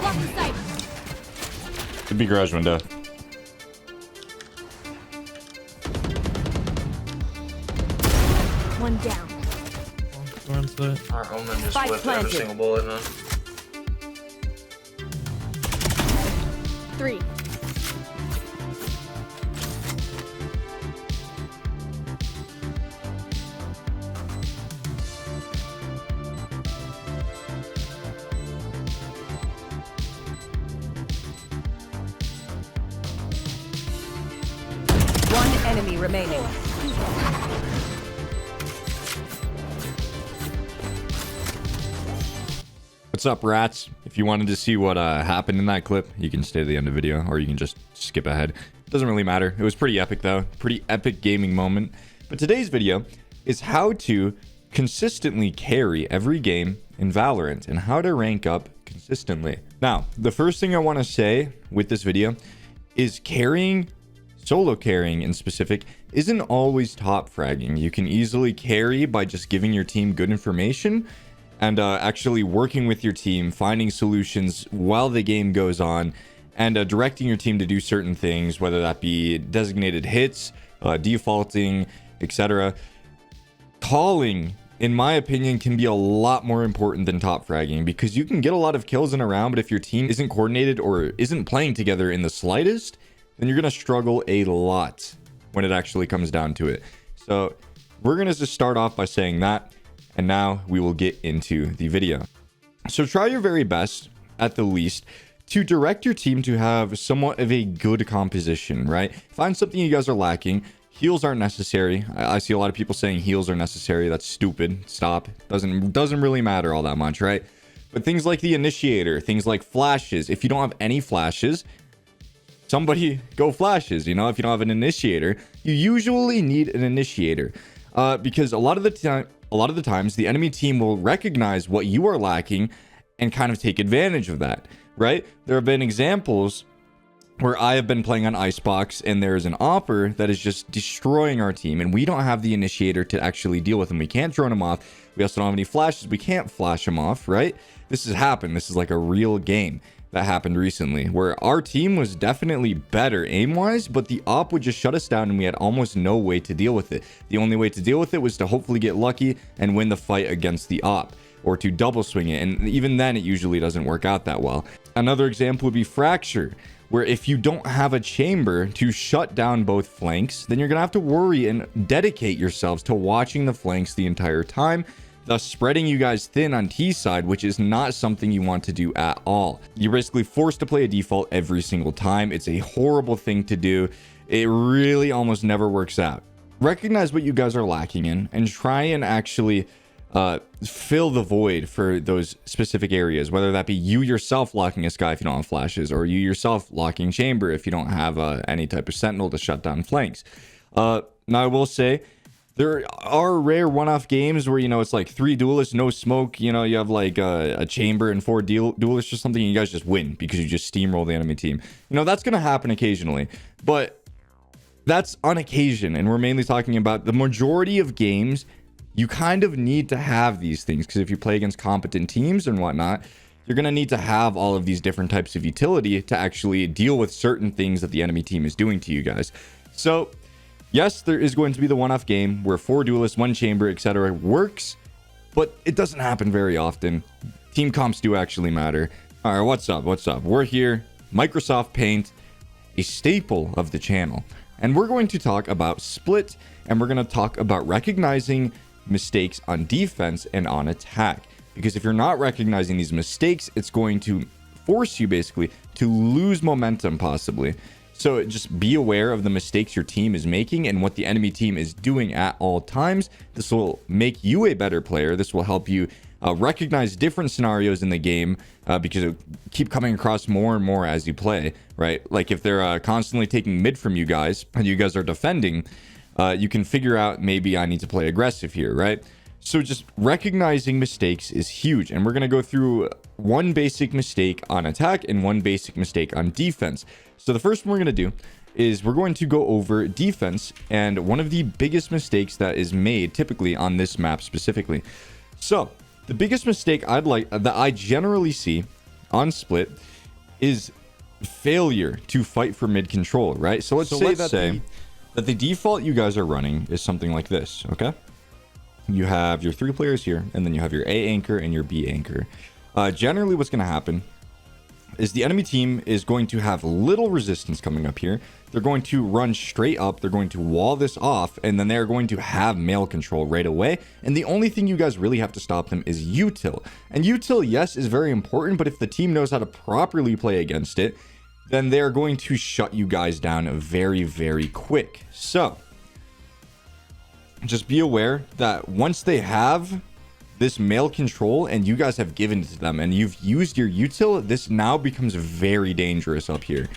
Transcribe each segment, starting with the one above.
Blocking sight. Could be garage window. One down. Our Omen just Spike whipped every planted. single bullet, man. 3. One enemy remaining. What's up, rats? If you wanted to see what happened in that clip, you can stay to the end of the video, or you can just skip ahead. Doesn't really matter. It was pretty epic, though. Pretty epic gaming moment. But today's video is how to consistently carry every game in Valorant and how to rank up consistently. Now, the first thing I want to say with this video is solo carrying in specific, isn't always top fragging. You can easily carry by just giving your team good information and actually working with your team, finding solutions while the game goes on, and directing your team to do certain things, whether that be designated hits, defaulting, etc. Calling, in my opinion, can be a lot more important than top fragging, because you can get a lot of kills in a round, but if your team isn't coordinated or isn't playing together in the slightest, then you're going to struggle a lot when it actually comes down to it. So we're going to just start off by saying that. And now we will get into the video. So try your very best, at the least, to direct your team to have somewhat of a good composition, right? Find something you guys are lacking. Heals aren't necessary. I see a lot of people saying heals are necessary. That's stupid. Stop. Doesn't really matter all that much, right? But things like the initiator, things like flashes. If you don't have any flashes, somebody go flashes. You know, if you don't have an initiator, you usually need an initiator, because a lot of the times the enemy team will recognize what you are lacking and kind of take advantage of that, right? There have been examples where I have been playing on Icebox and there's an opper that is just destroying our team, and we don't have the initiator to actually deal with him. We can't drone him off. We also don't have any flashes. We can't flash him off, right? This has happened. This is like a real game that happened recently where our team was definitely better aim-wise, but the op would just shut us down and we had almost no way to deal with it. The only way to deal with it was to hopefully get lucky and win the fight against the op, or to double swing it, and even then it usually doesn't work out that well. Another example would be Fracture, where if you don't have a chamber to shut down both flanks, then you're gonna have to worry and dedicate yourselves to watching the flanks the entire time, thus spreading you guys thin on T side, which is not something you want to do at all. You're basically forced to play a default every single time. It's a horrible thing to do. It really almost never works out. Recognize what you guys are lacking in and try and actually fill the void for those specific areas, whether that be you yourself locking a sky if you don't have flashes, or you yourself locking chamber if you don't have any type of sentinel to shut down flanks. Now I will say, there are rare one-off games where, you know, it's like 3 duelists, no smoke. You know, you have like a chamber and 4 duelists or something, and you guys just win because you just steamroll the enemy team. You know, that's going to happen occasionally, but that's on occasion. And we're mainly talking about the majority of games. You kind of need to have these things, because if you play against competent teams and whatnot, you're going to need to have all of these different types of utility to actually deal with certain things that the enemy team is doing to you guys. So yes, there is going to be the one-off game where 4 duelists, 1 chamber, etc. works, but it doesn't happen very often. Team comps do actually matter. All right, what's up? What's up? We're here. Microsoft Paint, a staple of the channel. And we're going to talk about split, and we're going to talk about recognizing mistakes on defense and on attack. Because if you're not recognizing these mistakes, it's going to force you basically to lose momentum possibly. So just be aware of the mistakes your team is making and what the enemy team is doing at all times. This will make you a better player. This will help you recognize different scenarios in the game, because it keep coming across more and more as you play, right? Like if they're constantly taking mid from you guys and you guys are defending, you can figure out, maybe I need to play aggressive here, right? So just recognizing mistakes is huge. And we're going to go through one basic mistake on attack and one basic mistake on defense. So the first one we're going to do is we're going to go over defense and one of the biggest mistakes that is made typically on this map specifically. So the biggest mistake that I generally see on split is failure to fight for mid control, right? So let's say that the default you guys are running is something like this, okay? You have your 3 players here, and then you have your A anchor and your B anchor. Generally, what's going to happen is the enemy team is going to have little resistance coming up here. They're going to run straight up. They're going to wall this off, and then they're going to have male control right away. And the only thing you guys really have to stop them is util. And util, yes, is very important, but if the team knows how to properly play against it, then they're going to shut you guys down very, very quick. So just be aware that once they have this male control and you guys have given it to them and you've used your util, this now becomes very dangerous up here,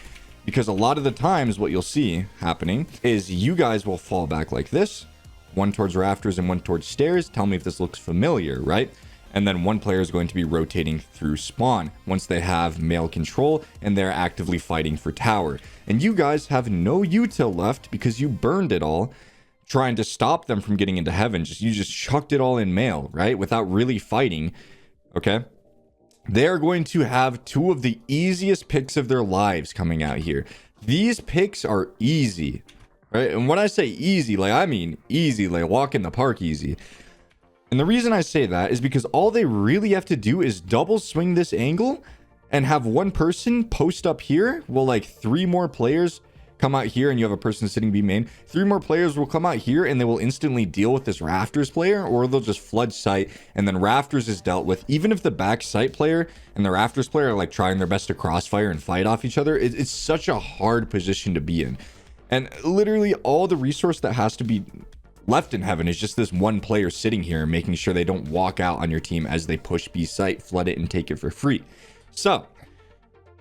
because a lot of the times what you'll see happening is you guys will fall back like this, one towards rafters and one towards stairs. Tell me if this looks familiar, right? And then one player is going to be rotating through spawn once they have male control and they're actively fighting for tower, and you guys have no util left because you burned it all trying to stop them from getting into heaven. You just chucked it all in male, right? Without really fighting. Okay, they're going to have 2 of the easiest picks of their lives coming out here. These picks are easy, right? And when I say easy, like I mean easy, like walk in the park easy. And the reason I say that is because all they really have to do is double swing this angle and have one person post up here while like 3 more players come out here, and you have a person sitting B main. 3 more players will come out here and they will instantly deal with this rafters player, or they'll just flood site and then rafters is dealt with. Even if the back site player and the rafters player are like trying their best to crossfire and fight off each other, it's such a hard position to be in. And literally all the resource that has to be left in heaven is just this one player sitting here making sure they don't walk out on your team as they push B site, flood it, and take it for free. So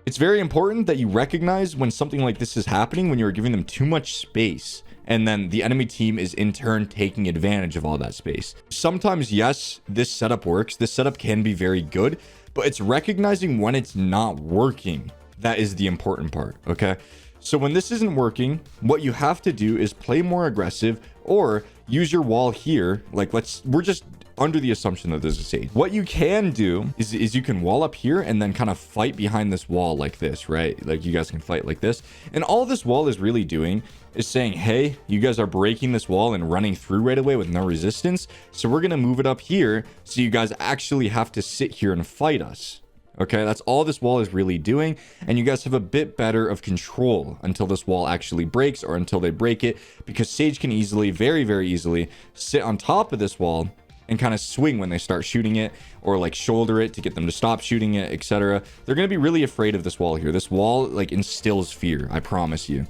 it's very important that you recognize when something like this is happening, when you're giving them too much space, and then the enemy team is in turn taking advantage of all that space. Sometimes, yes, this setup works. This setup can be very good, but it's recognizing when it's not working. That is the important part, okay? So when this isn't working, what you have to do is play more aggressive or use your wall here. Like we're just under the assumption that there's a sage. What you can do is you can wall up here and then kind of fight behind this wall like this, right? Like you guys can fight like this. And all this wall is really doing is saying, hey, you guys are breaking this wall and running through right away with no resistance. So we're going to move it up here so you guys actually have to sit here and fight us. Okay, that's all this wall is really doing, and you guys have a bit better of control until this wall actually breaks, or until they break it, because Sage can easily, very, very easily sit on top of this wall and kind of swing when they start shooting it, or like shoulder it to get them to stop shooting it, etc. They're going to be really afraid of this wall here. This wall like instills fear, I promise you.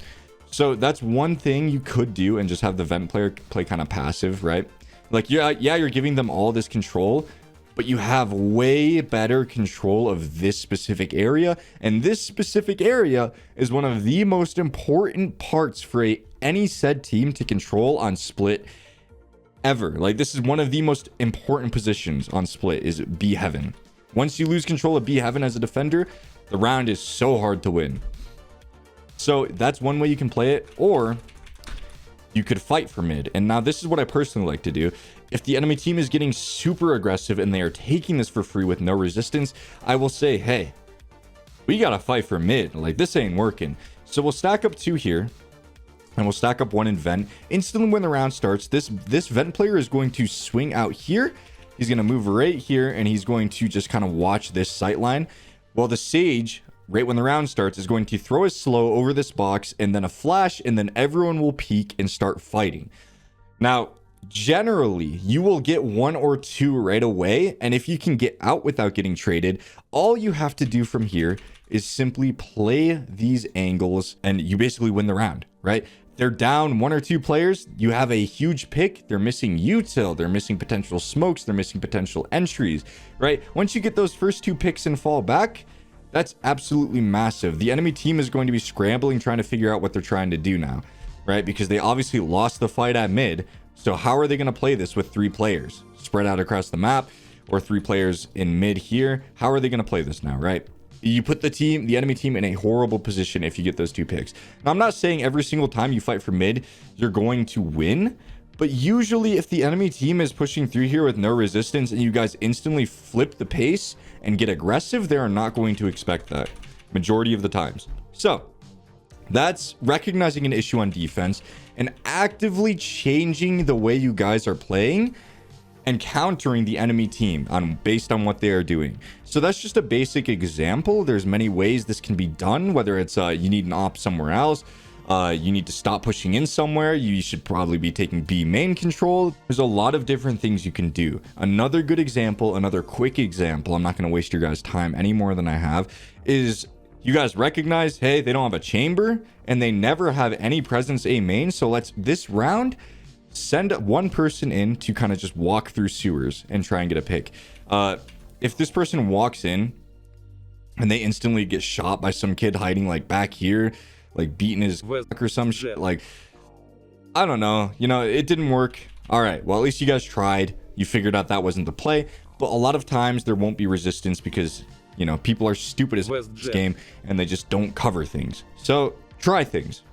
So that's one thing you could do, and just have the vent player play kind of passive, right? Like, yeah, you're giving them all this control, but you have way better control of this specific area, and this specific area is one of the most important parts for any said team to control on split ever. Like, this is one of the most important positions on split, is B heaven. Once you lose control of B heaven as a defender, the round is so hard to win. So that's one way you can play it, or you could fight for mid. And now this is what I personally like to do. If the enemy team is getting super aggressive and they are taking this for free with no resistance, I will say, hey, we gotta fight for mid. Like, this ain't working. So we'll stack up 2 here, and we'll stack up 1 in vent. Instantly when the round starts, this vent player is going to swing out here. He's gonna move right here, and he's going to just kind of watch this sight line, while the Sage, right when the round starts, is going to throw a slow over this box and then a flash, and then everyone will peek and start fighting. Now, generally, you will get 1 or 2 right away, and if you can get out without getting traded, all you have to do from here is simply play these angles, and you basically win the round, right? They're down 1 or 2 players. You have a huge pick. They're missing util. They're missing potential smokes. They're missing potential entries, right? Once you get those first 2 picks and fall back, that's absolutely massive. The enemy team is going to be scrambling, trying to figure out what they're trying to do now, right? Because they obviously lost the fight at mid. So how are they going to play this with 3 players spread out across the map, or 3 players in mid here? How are they going to play this now, right? You put the enemy team in a horrible position if you get those 2 picks. Now, I'm not saying every single time you fight for mid, you're going to win. But usually if the enemy team is pushing through here with no resistance and you guys instantly flip the pace and get aggressive, they are not going to expect that majority of the times. So that's recognizing an issue on defense and actively changing the way you guys are playing and countering the enemy team based on what they are doing. So that's just a basic example. There's many ways this can be done, whether it's you need an op somewhere else, you need to stop pushing in somewhere, you should probably be taking B main control. There's a lot of different things you can do. Another good example, another quick example, I'm not going to waste your guys' time any more than I have, is you guys recognize, hey, they don't have a chamber and they never have any presence A main. So let's this round send one person in to kind of just walk through sewers and try and get a pick. If this person walks in and they instantly get shot by some kid hiding like back here, like beating his or some shit, like I don't know, you know, it didn't work. All right, well, at least you guys tried. You figured out that wasn't the play. But a lot of times there won't be resistance because, you know, people are stupid as this game and they just don't cover things. So try things.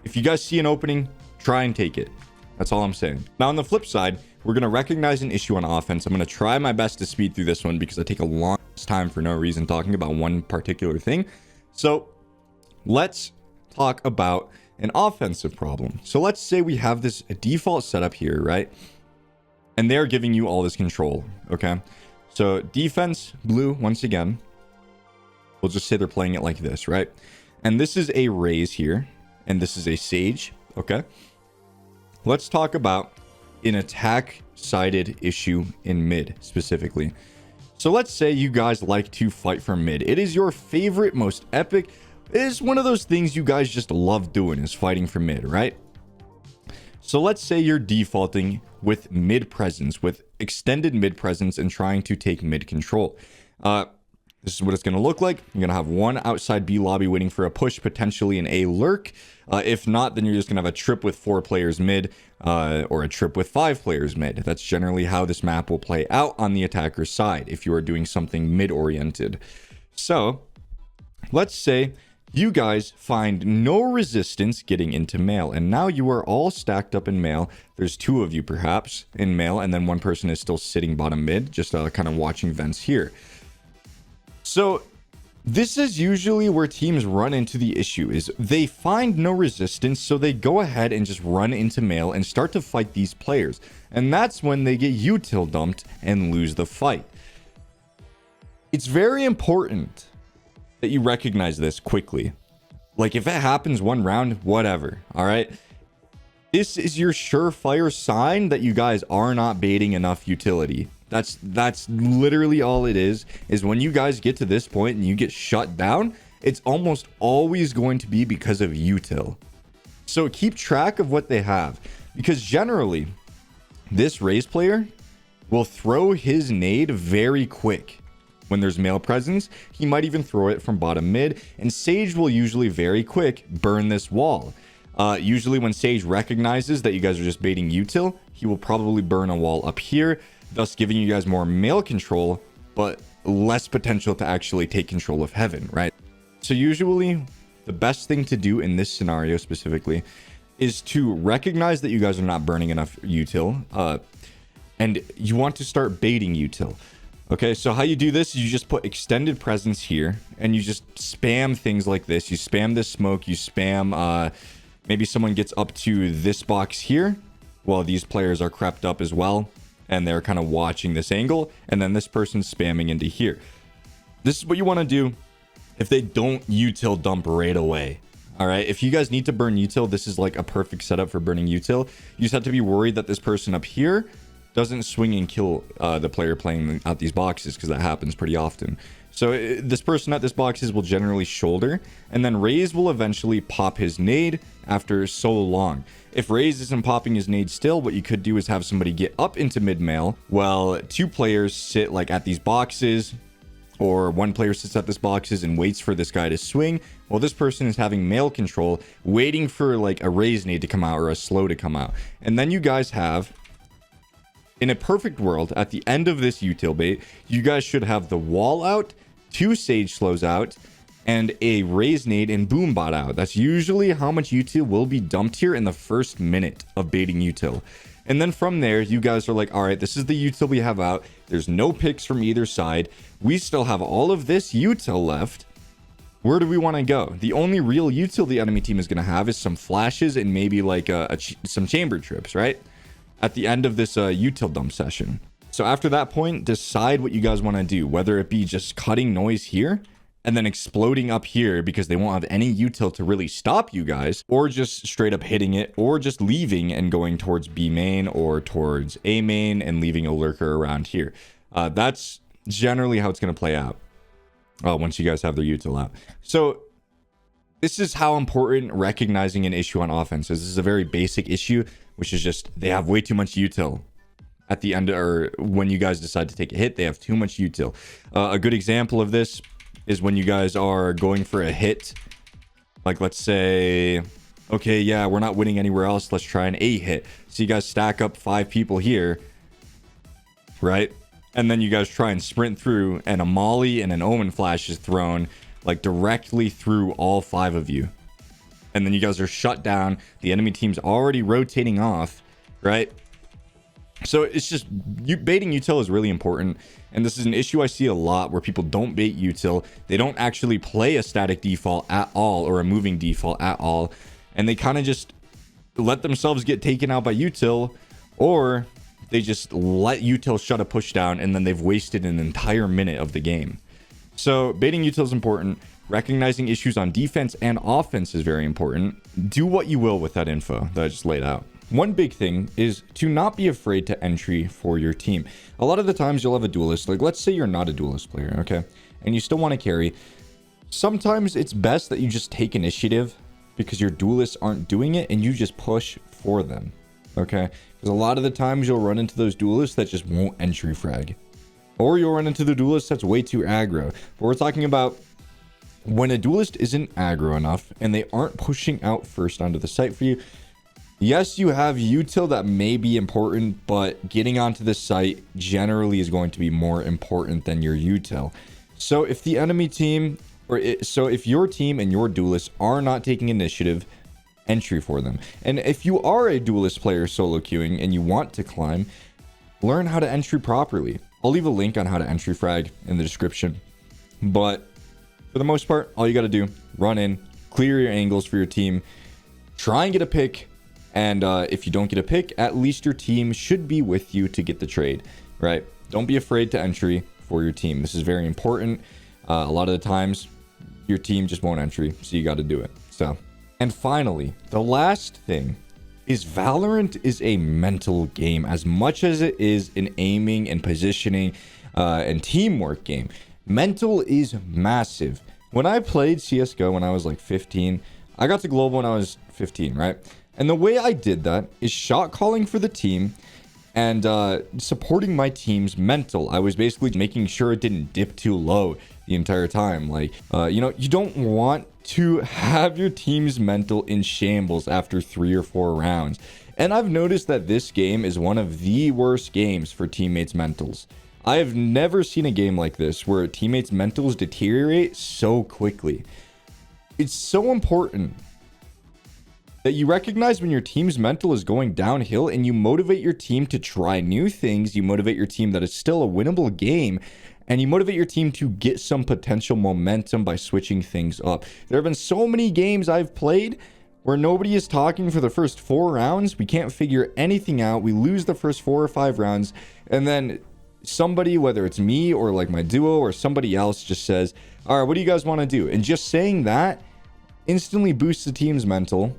If you guys see an opening, try and take it. That's all I'm saying. Now, on the flip side, we're going to recognize an issue on offense. I'm going to try my best to speed through this one because I take a long time for no reason talking about one particular thing. So let's talk about an offensive problem. So let's say we have this default setup here, right? And they're giving you all this control, okay? So defense, blue, once again. We'll just say they're playing it like this, right? And this is a Raze here, and this is a Sage, okay? Let's talk about an attack-sided issue in mid, specifically. So let's say you guys like to fight from mid. It is your favorite, most epic. It is one of those things you guys just love doing, is fighting from mid, right? So let's say you're defaulting with mid presence, with extended mid presence and trying to take mid control. This is what it's going to look like. You're going to have one outside B lobby waiting for a push, potentially an A lurk. If not, then you're just going to have a trip with 4 players mid, or a trip with 5 players mid. That's generally how this map will play out on the attacker's side if you are doing something mid-oriented. So let's say you guys find no resistance getting into male, and now you are all stacked up in male. There's 2 of you perhaps in male, and then one person is still sitting bottom mid, just kind of watching vents here. So this is usually where teams run into the issue, is they find no resistance, so they go ahead and just run into male and start to fight these players. And that's when they get util dumped and lose the fight. It's very important that you recognize this quickly. Like, if it happens one round, whatever, all right? This is your surefire sign that you guys are not baiting enough utility. That's literally all it is when you guys get to this point and you get shut down, it's almost always going to be because of util. So keep track of what they have, because generally this Raze player will throw his nade very quick. When there's male presence, he might even throw it from bottom mid, and Sage will usually very quick burn this wall. Usually when Sage recognizes that you guys are just baiting util, he will probably burn a wall up here, thus giving you guys more male control, but less potential to actually take control of heaven, right? So usually the best thing to do in this scenario specifically is to recognize that you guys are not burning enough util, and you want to start baiting util. Okay, so how you do this is you just put extended presence here, and you just spam things like this. You spam this smoke, you spam, maybe someone gets up to this box here while these players are crept up as well, and they're kind of watching this angle, and then this person's spamming into here. This is what you want to do if they don't util dump right away. All right, if you guys need to burn util, this is like a perfect setup for burning util. You just have to be worried that this person up here doesn't swing and kill the player playing out these boxes, because that happens pretty often. So this person at this boxes will generally shoulder, and then Raze will eventually pop his nade after so long. If Raze isn't popping his nade still, what you could do is have somebody get up into mid-mail while 2 players sit like at these boxes, or 1 player sits at this boxes and waits for this guy to swing, while this person is having male control, waiting for like a Raze nade to come out or a slow to come out. And then you guys have, in a perfect world, at the end of this util bait, you guys should have the wall out, 2 Sage slows out, and a Raze nade and boom bot out. That's usually how much util will be dumped here in the first minute of baiting util. And then from there, you guys are like, all right, this is the util we have out. There's no picks from either side. We still have all of this util left. Where do we want to go? The only real util the enemy team is going to have is some flashes and maybe like some chamber trips, right? At the end of this util dump session. So after that point, decide what you guys want to do, whether it be just cutting noise here and then exploding up here because they won't have any util to really stop you guys, or just straight up hitting it, or just leaving and going towards B main or towards A main and leaving a lurker around here. That's generally how it's going to play out once you guys have their util out. So this is how important recognizing an issue on offense is. This is a very basic issue, which is just they have way too much util. At the end, or when you guys decide to take a hit, they have too much util. A good example of this is when you guys are going for a hit. Like, let's say, okay, yeah, we're not winning anywhere else. Let's try an A hit. So you guys stack up 5 people here, right? And then you guys try and sprint through, and a molly and an omen flash is thrown like directly through all 5 of you. And then you guys are shut down. The enemy team's already rotating off, right? So it's just, baiting util is really important. And this is an issue I see a lot where people don't bait util. They don't actually play a static default at all or a moving default at all. And they kind of just let themselves get taken out by util, or they just let util shut a push down and then they've wasted an entire minute of the game. So baiting util is important. Recognizing issues on defense and offense is very important. Do what you will with that info that I just laid out. One big thing is to not be afraid to entry for your team. A lot of the times you'll have a duelist. Like, let's say you're not a duelist player, okay? And you still want to carry. Sometimes it's best that you just take initiative because your duelists aren't doing it and you just push for them, okay? Because a lot of the times you'll run into those duelists that just won't entry frag. Or you'll run into the duelist that's way too aggro. But we're talking about when a duelist isn't aggro enough and they aren't pushing out first onto the site for you. Yes, you have util that may be important, but getting onto the site generally is going to be more important than your util. So if the enemy team, so if your team and your duelists are not taking initiative, entry for them. And if you are a duelist player solo queuing and you want to climb, learn how to entry properly. I'll leave a link on how to entry frag in the description. But for the most part, all you got to do, run in, clear your angles for your team, try and get a pick. And if you don't get a pick, at least your team should be with you to get the trade, right? Don't be afraid to entry for your team. This is very important. A lot of the times, your team just won't entry, so you got to do it. So, and finally, the last thing is Valorant is a mental game as much as it is an aiming and positioning and teamwork game. Mental is massive. When I played CSGO when I was like 15, I got to global when I was 15, right? And the way I did that is shot calling for the team and supporting my team's mental. I was basically making sure it didn't dip too low the entire time. Like, you know, you don't want to have your team's mental in shambles after 3 or 4 rounds. And I've noticed that this game is one of the worst games for teammates' mentals. I have never seen a game like this where teammates' mentals deteriorate so quickly. It's so important that you recognize when your team's mental is going downhill and you motivate your team to try new things. You motivate your team that it's still a winnable game, and you motivate your team to get some potential momentum by switching things up. There have been so many games I've played where nobody is talking for the first 4 rounds. We can't figure anything out. We lose the first 4 or 5 rounds, and then somebody, whether it's me or like my duo or somebody else, just says, all right, what do you guys want to do? And just saying that instantly boosts the team's mental.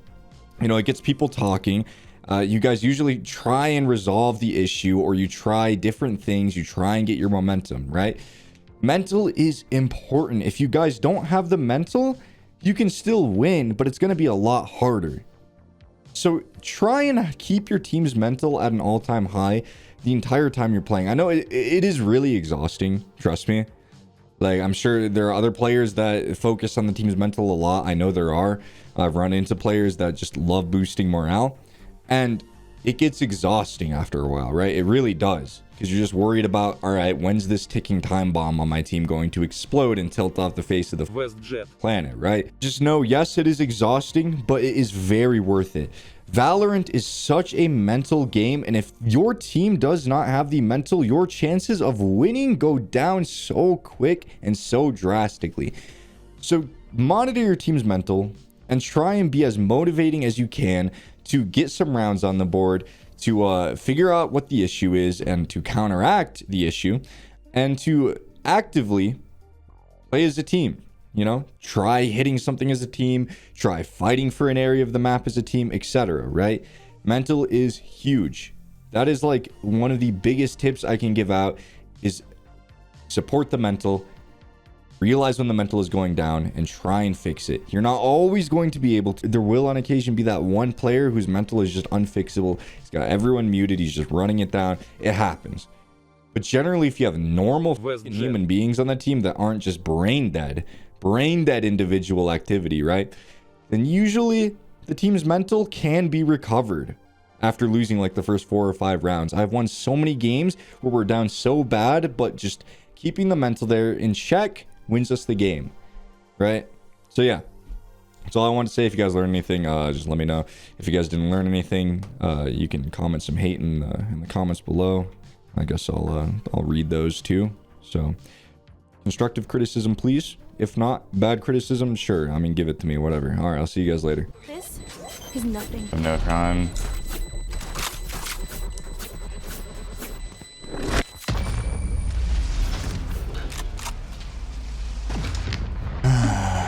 You know, it gets people talking. You guys usually try and resolve the issue, or you try different things. You try and get your momentum, right? Mental is important. If you guys don't have the mental, you can still win, but it's going to be a lot harder. So try and keep your team's mental at an all-time high the entire time you're playing. I know it is really exhausting. Trust me. Like, I'm sure there are other players that focus on the team's mental a lot. I know there are. I've run into players that just love boosting morale. And it gets exhausting after a while, right? It really does. Because you're just worried about, all right, when's this ticking time bomb on my team going to explode and tilt off the face of the planet, right? Just know, yes, it is exhausting, but it is very worth it. Valorant is such a mental game, and if your team does not have the mental, your chances of winning go down so quick and so drastically. So monitor your team's mental and try and be as motivating as you can to get some rounds on the board, to figure out what the issue is and to counteract the issue, and to actively play as a team. You know, try hitting something as a team, try fighting for an area of the map as a team, etc. Right? Mental is huge. That is like one of the biggest tips I can give out, is support the mental, realize when the mental is going down, and try and fix it. You're not always going to be able to. There will on occasion be that one player whose mental is just unfixable. He's got everyone muted. He's just running it down. It happens. But generally, if you have normal human beings on the team that aren't just brain dead individual activity, right? Then usually the team's mental can be recovered after losing like the first 4 or 5 rounds. I've won so many games where we're down so bad, but just keeping the mental there in check wins us the game, right? So yeah, that's all I want to say. If you guys learned anything, just let me know. If you guys didn't learn anything, you can comment some hate in the comments below. I guess I'll read those too. So constructive criticism, please. If not, bad criticism, sure. I mean, give it to me, whatever. All right, I'll see you guys later. This is nothing. No crime.